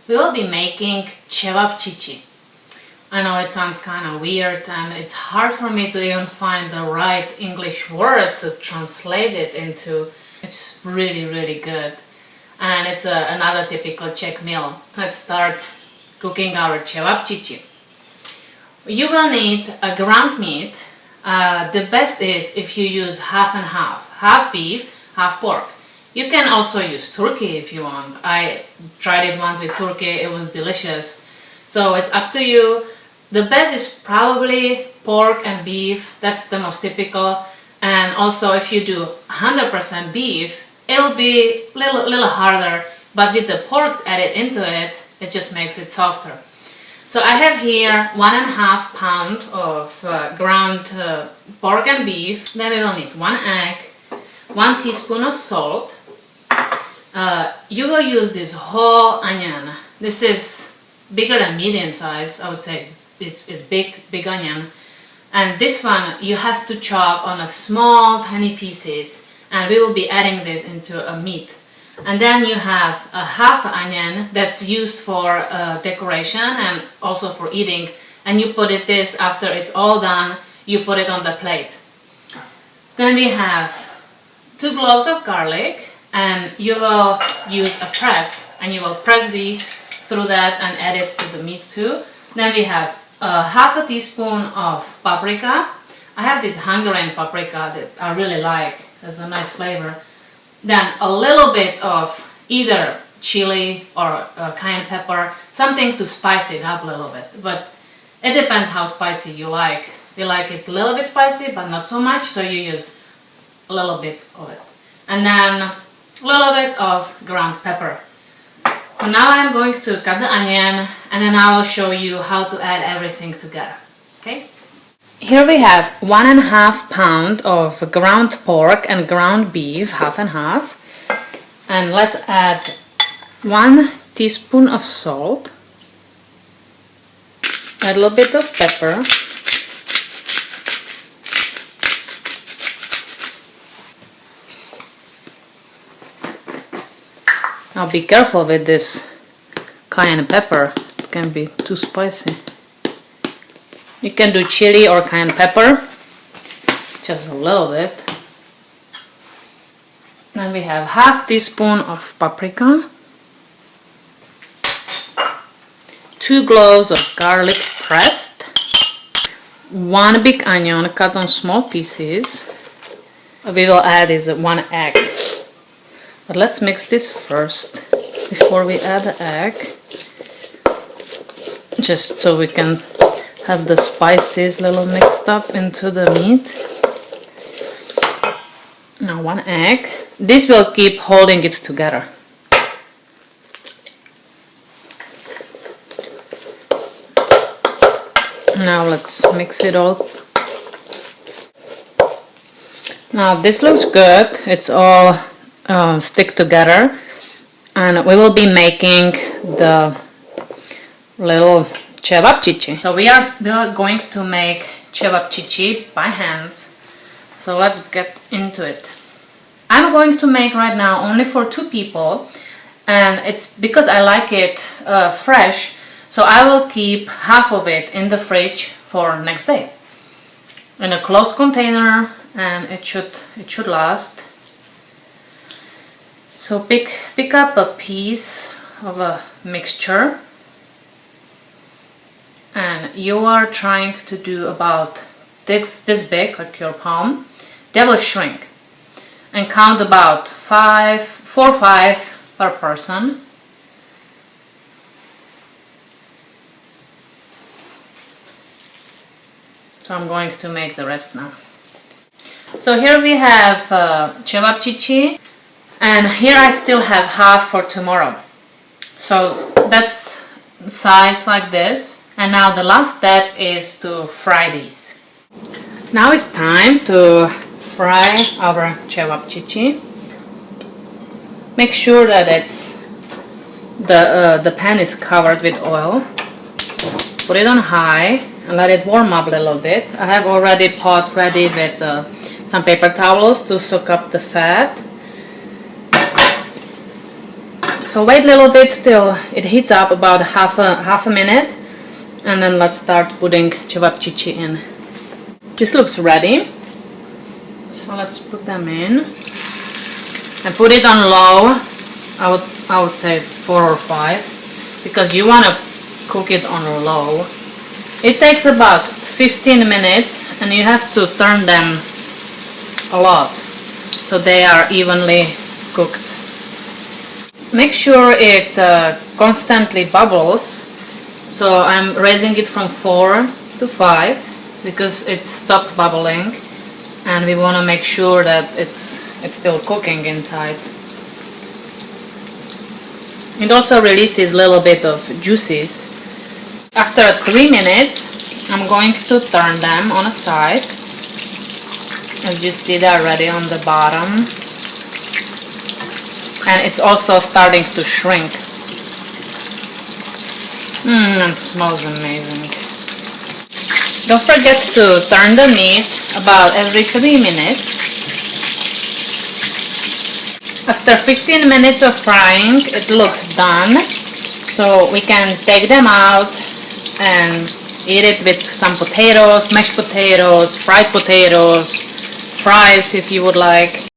we will be making Čevapčiči. I know it sounds kind of weird and it's hard for me to even find the right English word to translate it into. It's really, really good. And it's another typical Czech meal. Let's start cooking our Čevapčiči. You will need a ground meat. The best is if you use half and half. Half beef, half pork. You can also use turkey if you want. I tried it once with turkey, it was delicious. So it's up to you. The best is probably pork and beef, that's the most typical. And also if you do 100% beef, it'll be a little harder, but with the pork added into it, it just makes it softer. So I have here 1.5 pounds of ground pork and beef. Then we will need 1 egg, 1 teaspoon of salt. You will use this whole onion. This is bigger than medium size, I would say. It's big onion. And this one you have to chop on a small tiny pieces, and we will be adding this into a meat. And then you have a half onion that's used for decoration and also for eating, and you put it this after it's all done, you put it on the plate. Then we have 2 cloves of garlic, and you will use a press, and you will press these through that and add it to the meat too. Then we have half a teaspoon of paprika. I have this Hungarian paprika that I really like, has a nice flavor. Then a little bit of either chili or cayenne pepper, something to spice it up a little bit, but it depends how spicy you like. We like it a little bit spicy but not so much, so you use a little bit of it. And then a little bit of ground pepper. So now I'm going to cut the onion, and then I will show you how to add everything together. Okay? Here we have 1.5 pounds of ground pork and ground beef, half and half. And let's add 1 teaspoon of salt, add a little bit of pepper, now be careful with this cayenne pepper, it can be too spicy. You can do chili or cayenne pepper, just a little bit. Then we have half teaspoon of paprika, 2 cloves of garlic pressed, 1 big onion cut on small pieces. We will add is 1 egg. But let's mix this first before we add the egg, just so we can have the spices a little mixed up into the meat. Now 1 egg. This will keep holding it together. Now let's mix it all. Now this looks good. It's all stick together, and we will be making the little Čevapčiči. So we are going to make Čevapčiči by hand. So let's get into it. I'm going to make right now only for 2 people, and it's because I like it fresh, so I will keep half of it in the fridge for next day in a closed container, and it should last. So pick up a piece of a mixture, and you are trying to do about this big, like your palm. They will shrink, and count about 4 or 5 per person. So I'm going to make the rest now. So here we have Čevapčiči, and here I still have half for tomorrow. So that's size like this. And now the last step is to fry these. Now it's time to fry our Čevapčiči. Make sure that the pan is covered with oil. Put it on high and let it warm up a little bit. I have already pot ready with some paper towels to soak up the fat. So wait a little bit till it heats up, about half a minute, and then let's start putting Čevapčiči in. This looks ready, so let's put them in and put it on low. I would say 4 or 5, because you want to cook it on low. It takes about 15 minutes, and you have to turn them a lot so they are evenly cooked. Make sure it constantly bubbles, so I'm raising it from 4 to 5 because it stopped bubbling, and we want to make sure that it's still cooking inside. It also releases a little bit of juices. After 3 minutes, I'm going to turn them on a side. As you see, they're ready on the bottom. And it's also starting to shrink. It smells amazing. Don't forget to turn the meat about every 3 minutes. After 15 minutes of frying, it looks done. So we can take them out and eat it with some potatoes, mashed potatoes, fried potatoes, fries if you would like.